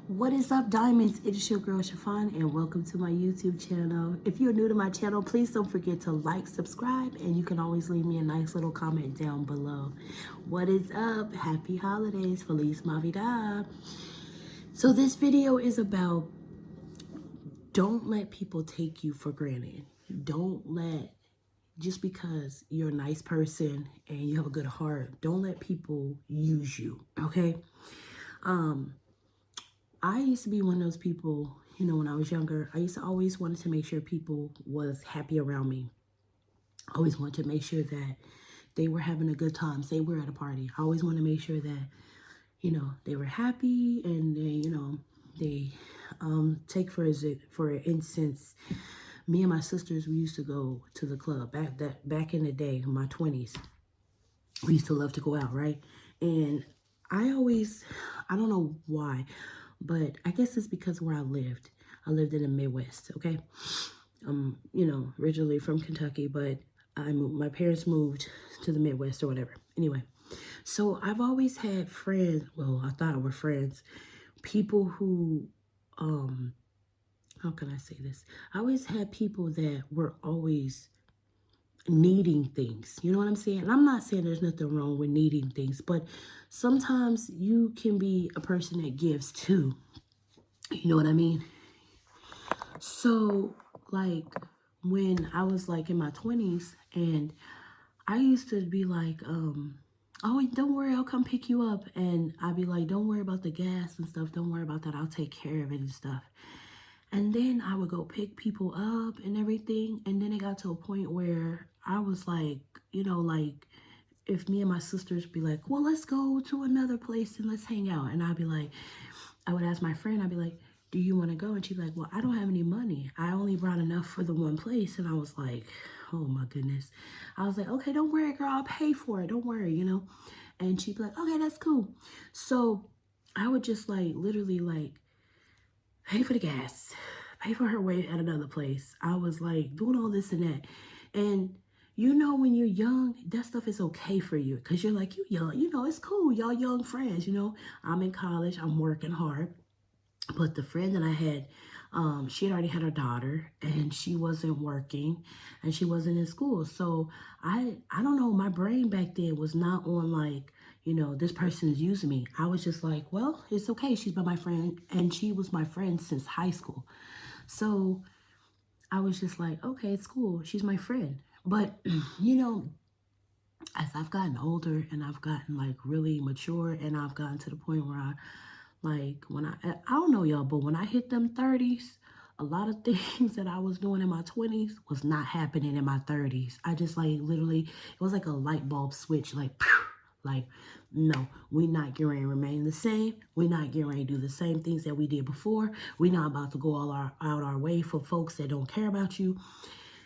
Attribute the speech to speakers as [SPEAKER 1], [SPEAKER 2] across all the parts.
[SPEAKER 1] What is up, diamonds? It's your girl Chiffon, and welcome to my YouTube channel. If you're new to my channel, please don't forget to like, subscribe, and you can always leave me a nice little comment down below. What is up? Happy holidays. Feliz Navidad. So this video is about don't let people take you for granted. Don't let, just because you're a nice person and you have a good heart, don't let people use you, okay? I used to be one of those people, when I was younger, I used to always wanted to make sure people was happy around me. I always wanted to make sure that they were having a good time. Say we're at a party. I always want to make sure that, they were happy and they take for instance, me and my sisters, we used to go to the club back in the day, in my 20s. We used to love to go out, right? And I don't know why, but I guess it's because where I lived. I lived in the Midwest, okay? Originally from Kentucky, but my parents moved to the Midwest or whatever. Anyway, so I've always had friends, well, I thought were friends, people who, how can I say this? I always had people that were always needing things. You know what I'm saying? And I'm not saying there's nothing wrong with needing things, but sometimes you can be a person that gives too. You know what I mean? So, like, when I was like in my 20s, and I used to be like, oh, don't worry, I'll come pick you up. And I'd be like, don't worry about the gas and stuff. Don't worry about that. I'll take care of it and stuff. And then I would go pick people up and everything. And then it got to a point where I was like, like if me and my sisters be like, well, let's go to another place and let's hang out. And I'd be like, I would ask my friend, I'd be like, do you want to go? And she'd be like, well, I don't have any money. I only brought enough for the one place. And I was like, oh my goodness. I was like, okay, don't worry, girl. I'll pay for it. Don't worry, And she'd be like, okay, that's cool. So I would just like literally like pay for the gas, pay for her way at another place. I was like doing all this and that. And when you're young, that stuff is okay for you because you're like, you young, it's cool. Y'all young friends, I'm in college, I'm working hard. But the friend that I had, she had already had her daughter and she wasn't working and she wasn't in school. So I don't know, my brain back then was not on like, this person is using me. I was just like, well, it's okay. She's been my friend and she was my friend since high school. So I was just like, okay, it's cool. She's my friend. But, as I've gotten older and I've gotten like really mature and I've gotten to the point where I don't know y'all, but when I hit them 30s, a lot of things that I was doing in my 20s was not happening in my 30s. I just like literally, it was like a light bulb switch, like, phew, like, no, we're not getting ready to remain the same. We're not getting ready to do the same things that we did before. We're not about to go out our way for folks that don't care about you.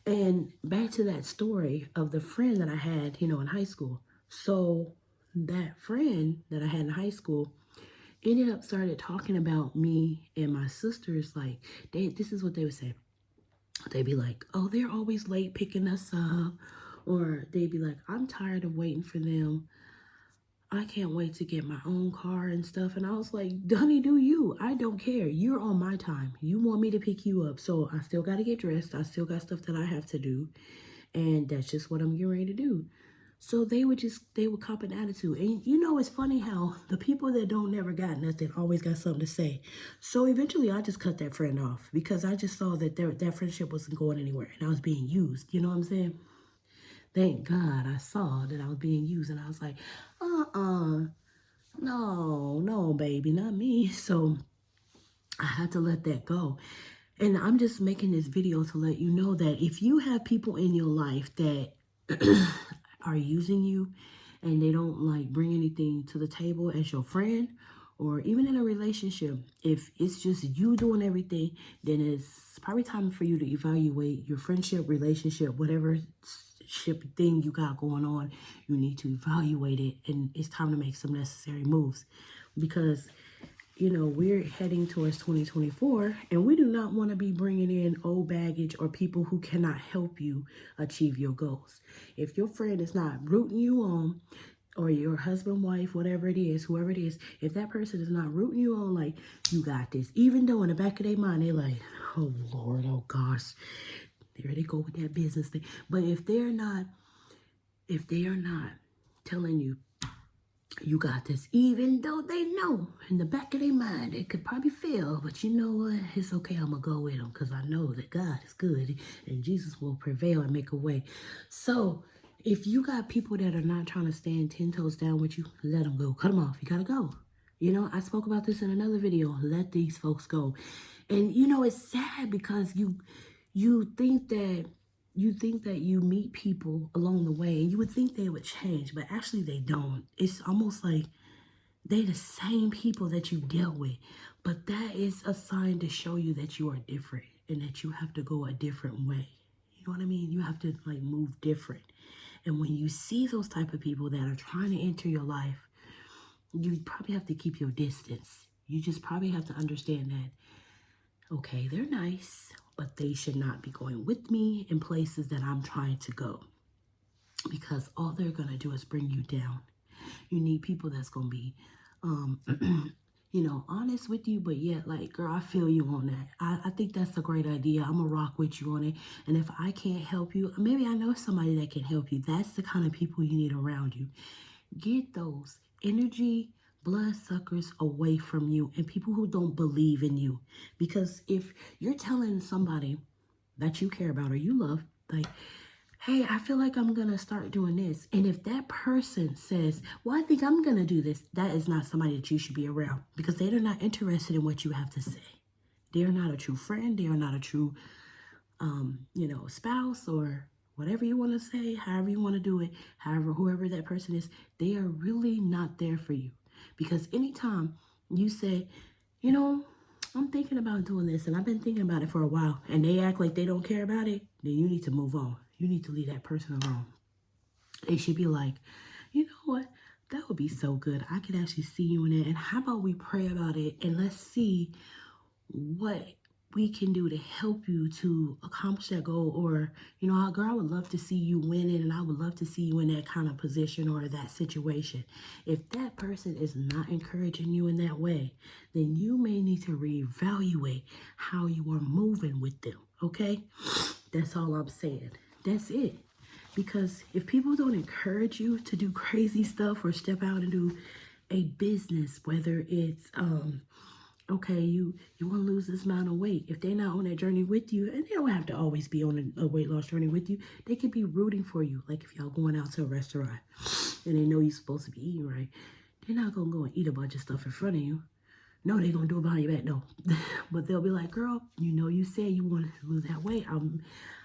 [SPEAKER 1] And back to that story of the friend that I had, in high school. So that friend that I had in high school ended up started talking about me and my sisters. Like, this is what they would say. They'd be like, oh, they're always late picking us up. Or they'd be like, I'm tired of waiting for them. I can't wait to get my own car and stuff. And I was like, honey, do you? I don't care. You're on my time. You want me to pick you up. So I still got to get dressed. I still got stuff that I have to do. And that's just what I'm getting ready to do. So they would cop an attitude. And it's funny how the people that don't never got nothing always got something to say. So eventually I just cut that friend off because I just saw that that friendship wasn't going anywhere and I was being used. You know what I'm saying? Thank God I saw that I was being used and I was like, no, baby, not me. So I had to let that go. And I'm just making this video to let you know that if you have people in your life that are using you and they don't like bring anything to the table as your friend or even in a relationship, if it's just you doing everything, then it's probably time for you to evaluate your friendship, relationship, whatever ship thing you got going on. You need to evaluate it and it's time to make some necessary moves because we're heading towards 2024 and we do not want to be bringing in old baggage or people who cannot help you achieve your goals. If your friend is not rooting you on, or your husband, wife, whatever it is, whoever it is, if that person is not rooting you on, like, you got this, even though in the back of their mind, they're like, oh Lord, oh gosh, there they go with that business thing. But if they are not telling you, you got this, even though they know in the back of their mind it could probably fail, but you know what? It's okay. I'm gonna go with them because I know that God is good and Jesus will prevail and make a way. So if you got people that are not trying to stand 10 toes down with you, let them go. Cut them off. You gotta go. You know, I spoke about this in another video. Let these folks go. And you know, it's sad because you think that you meet people along the way and you would think they would change, but actually they don't. It's almost like they the same people that you dealt with, but that is a sign to show you that you are different and that you have to go a different way. You know what I mean? You have to like move different. And when you see those type of people that are trying to enter your life, you probably have to keep your distance. You just probably have to understand that, okay, they're nice, but they should not be going with me in places that I'm trying to go, because all they're going to do is bring you down. You need people that's going to be, you know, honest with you, but yet like, girl, I feel you on that. I think that's a great idea. I'm going to rock with you on it. And if I can't help you, maybe I know somebody that can help you. That's the kind of people you need around you. Get those energy blood suckers away from you and people who don't believe in you. Because if you're telling somebody that you care about or you love, like, hey, I feel like I'm going to start doing this. And if that person says, well, I think I'm going to do this, that is not somebody that you should be around, because they are not interested in what you have to say. They are not a true friend. They are not a true, you know, spouse or whatever you want to say, however you want to do it, however, whoever that person is, they are really not there for you. Because anytime you say, you know, I'm thinking about doing this and I've been thinking about it for a while, and they act like they don't care about it, then you need to move on. You need to leave that person alone. They should be like, you know what? That would be so good. I could actually see you in it. And how about we pray about it and let's see what we can do to help you to accomplish that goal. Or, you know, girl, I would love to see you winning and I would love to see you in that kind of position or that situation. If that person is not encouraging you in that way, then you may need to reevaluate how you are moving with them. Okay? That's all I'm saying. That's it. Because if people don't encourage you to do crazy stuff or step out and do a business, whether it's okay, you want to lose this amount of weight. If they're not on that journey with you, and they don't have to always be on a weight loss journey with you, they could be rooting for you. Like if y'all going out to a restaurant and they know you're supposed to be eating right, they're not going to go and eat a bunch of stuff in front of you. No, they're going to do it behind your back. No. But they'll be like, girl, you know you said you wanted to lose that weight.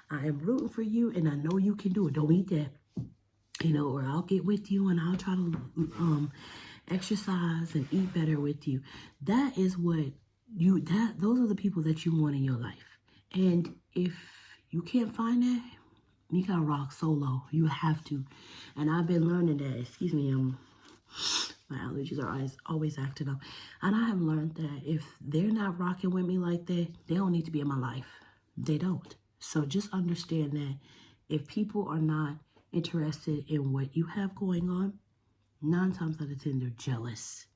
[SPEAKER 1] I am rooting for you and I know you can do it. Don't eat that. You know, or I'll get with you and I'll try to exercise and eat better with you. That is what those are the people that you want in your life. And if you can't find that, you gotta rock solo. You have to. And I've been learning that, excuse me, my allergies are always acting up. And I have learned that if they're not rocking with me like that, they don't need to be in my life. They don't. So just understand that if people are not interested in what you have going on, 9 times out of 10, they're jealous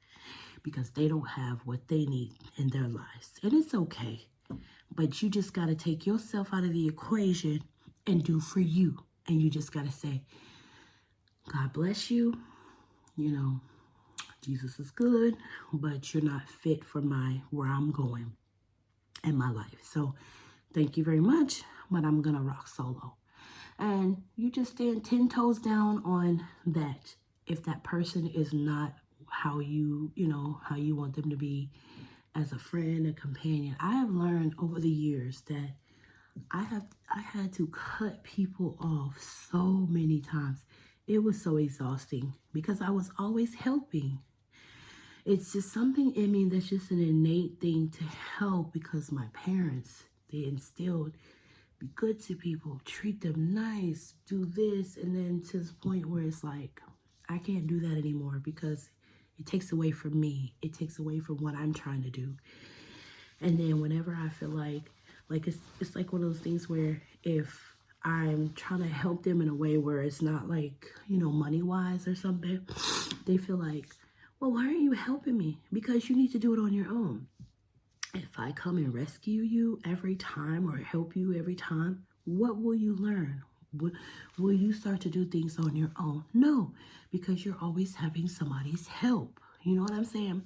[SPEAKER 1] because they don't have what they need in their lives. And it's okay. But you just got to take yourself out of the equation and do for you. And you just got to say, God bless you. You know, Jesus is good, but you're not fit for where I'm going in my life. So thank you very much, but I'm going to rock solo. And you just stand 10 toes down on that. If that person is not how you want them to be as a friend, a companion. I have learned over the years that I had to cut people off so many times. It was so exhausting because I was always helping. It's just something in me that's just an innate thing to help, because my parents, they instilled, be good to people, treat them nice, do this, and then to the point where it's like, I can't do that anymore because it takes away from me. It takes away from what I'm trying to do. And then whenever I feel like it's like one of those things where if I'm trying to help them in a way where it's not like, money wise or something. They feel like, well, why aren't you helping me? Because you need to do it on your own. If I come and rescue you every time or help you every time, what will you learn? Will you start to do things on your own? No, because you're always having somebody's help. You know what I'm saying?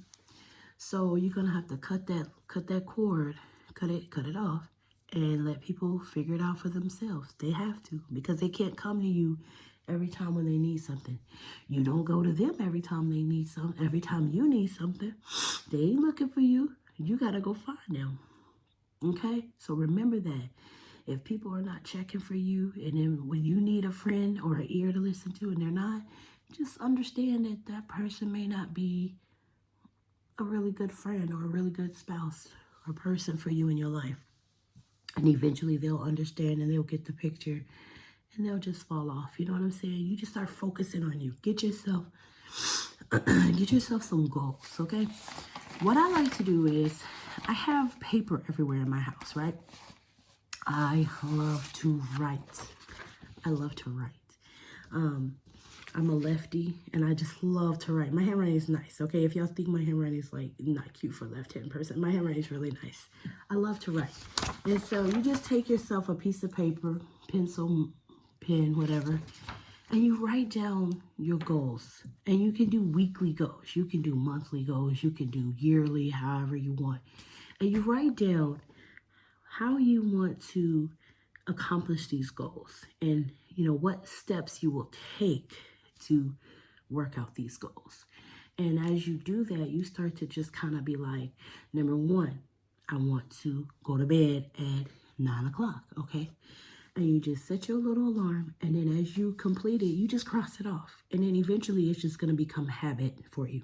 [SPEAKER 1] So you're gonna have to cut that cord, cut it off, and let people figure it out for themselves. They have to, because they can't come to you every time when they need something. You don't go to them every time they need something. Every time you need something, they ain't looking for you. You gotta go find them. Okay? So remember that. If people are not checking for you, and then when you need a friend or an ear to listen to and they're not, just understand that that person may not be a really good friend or a really good spouse or person for you in your life. And eventually they'll understand and they'll get the picture and they'll just fall off. You know what I'm saying? You just start focusing on you. Get yourself some goals, okay? What I like to do is I have paper everywhere in my house, right? I love to write. I love to write. I'm a lefty and I just love to write. My handwriting is nice, okay? If y'all think my handwriting is like not cute for a left-handed person, my handwriting is really nice. I love to write. And so you just take yourself a piece of paper, pencil, pen, whatever, and you write down your goals. And you can do weekly goals. You can do monthly goals. You can do yearly, however you want. And you write down how you want to accomplish these goals and, what steps you will take to work out these goals. And as you do that, you start to just kind of be like, number one, I want to go to bed at 9 o'clock, okay? And you just set your little alarm, and then as you complete it, you just cross it off. And then eventually it's just going to become habit for you.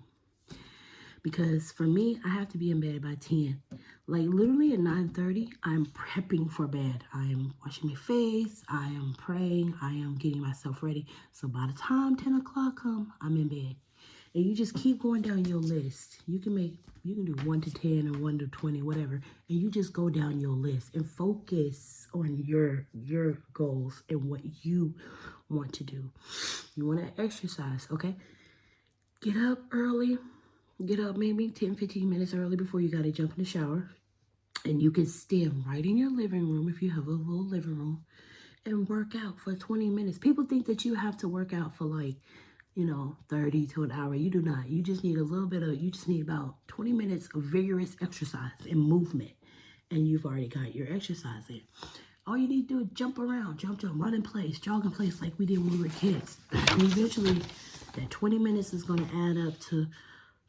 [SPEAKER 1] Because for me, I have to be in bed by 10. Like literally at 9:30, I'm prepping for bed. I am washing my face. I am praying. I am getting myself ready. So by the time 10 o'clock come, I'm in bed. And you just keep going down your list. You can do 1 to 10 or 1 to 20, whatever. And you just go down your list and focus on your goals and what you want to do. You want to exercise, okay? Get up early. Get up maybe 10, 15 minutes early before you got to jump in the shower. And you can stand right in your living room if you have a little living room and work out for 20 minutes. People think that you have to work out for 30 to an hour. You do not. You just need you just need about 20 minutes of vigorous exercise and movement. And you've already got your exercise in. All you need to do is jump around, jump, run in place, jog in place like we did when we were kids. And eventually that 20 minutes is going to add up to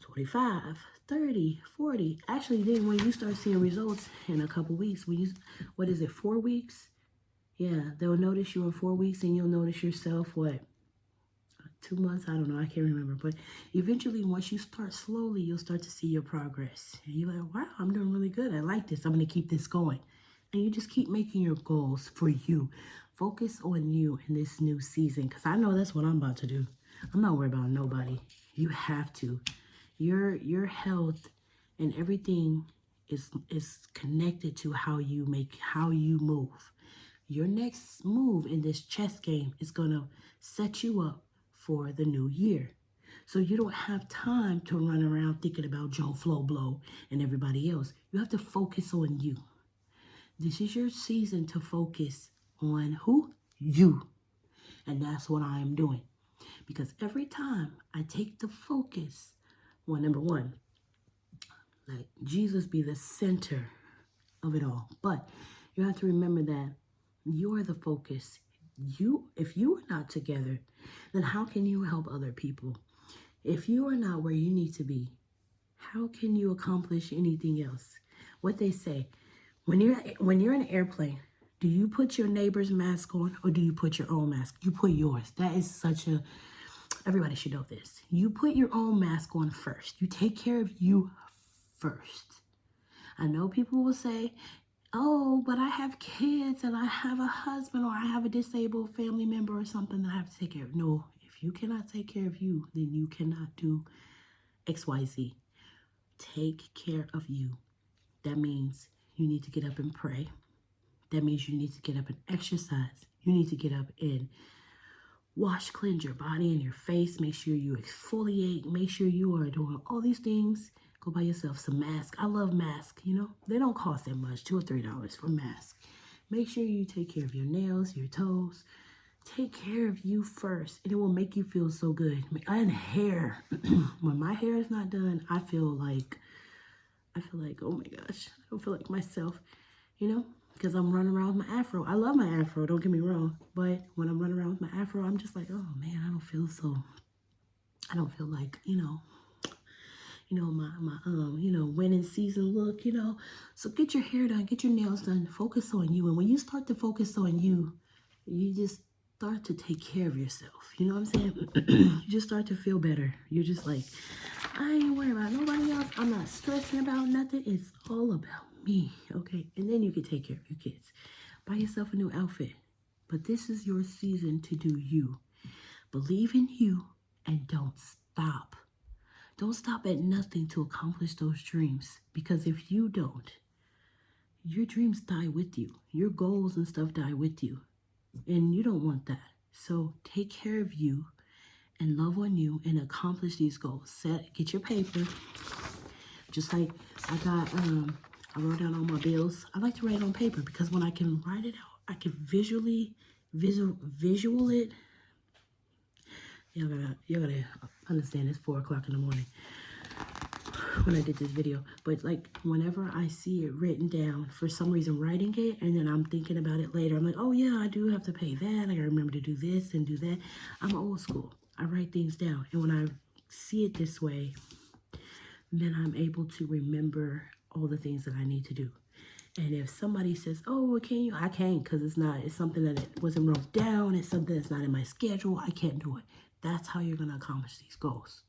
[SPEAKER 1] 25, 30, 40. Actually, then when you start seeing results in a couple weeks, 4 weeks? Yeah, they'll notice you in 4 weeks and you'll notice yourself, 2 months? I don't know. I can't remember. But eventually, once you start slowly, you'll start to see your progress. And you're like, wow, I'm doing really good. I like this. I'm going to keep this going. And you just keep making your goals for you. Focus on you in this new season, because I know that's what I'm about to do. I'm not worried about nobody. You have to. Your health and everything is connected to how you move. Your next move in this chess game is going to set you up for the new year. So you don't have time to run around thinking about Joe Flo Blow and everybody else. You have to focus on you. This is your season to focus on who? You. And that's what I am doing. Because every time I take the focus, number one, let Jesus be the center of it all. But you have to remember that you're the focus. If you are not together, then how can you help other people? If you are not where you need to be, how can you accomplish anything else? What they say, when you're in an airplane, do you put your neighbor's mask on or do you put your own mask? You put yours. That is everybody should know this. You put your own mask on first. You take care of you first. I know people will say, oh, but I have kids and I have a husband or I have a disabled family member or something that I have to take care of. No, if you cannot take care of you, then you cannot do XYZ. Take care of you. That means you need to get up and pray. That means you need to get up and exercise. You need to get up and wash, cleanse your body and your face. Make sure you exfoliate. Make sure you are doing all these things. Go buy yourself some masks. I love masks, you know. They don't cost that much, $2 or $3 for masks. Make sure you take care of your nails, your toes. Take care of you first, and it will make you feel so good. And hair. When my hair is not done, I feel like, oh my gosh, I don't feel like myself, you know, because I'm running around with my afro. I love my afro, don't get me wrong, but when I'm running around with my afro, I'm just like, oh man, I don't feel like, my winning season look, So get your hair done, get your nails done, focus on you. And when you start to focus on you, you just start to take care of yourself. You know what I'm saying? You just start to feel better. You're just like, I ain't worried about nobody else. I'm not stressing about nothing. It's all about me, okay? And then you can take care of your kids. Buy yourself a new outfit. But this is your season to do you. Believe in you and don't stop. Don't stop at nothing to accomplish those dreams. Because if you don't, your dreams die with you. Your goals and stuff die with you. And you don't want that. So take care of you and love on you and accomplish these goals. Get your paper. Just like I wrote down all my bills. I like to write it on paper because when I can write it out, I can visual it. Y'all gotta understand it's 4 o'clock in the morning when I did this video. But like whenever I see it written down, for some reason writing it, and then I'm thinking about it later, I'm like, oh yeah, I do have to pay that. I gotta remember to do this and do that. I'm old school. I write things down. And when I see it this way, then I'm able to remember all the things that I need to do. And if somebody says, oh, well, can you? I can't because it's something that it wasn't wrote down. It's something that's not in my schedule. I can't do it. That's how you're going to accomplish these goals.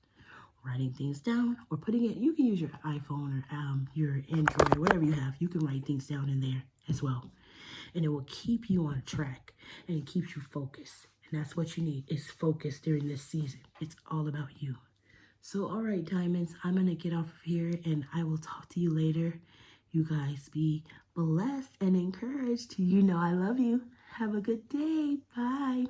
[SPEAKER 1] Writing things down or putting it, you can use your iPhone or your Android, whatever you have. You can write things down in there as well. And it will keep you on track and it keeps you focused. And that's what you need is focus during this season. It's all about you. So, all right, diamonds, I'm going to get off of here and I will talk to you later. You guys be blessed and encouraged. You know I love you. Have a good day. Bye.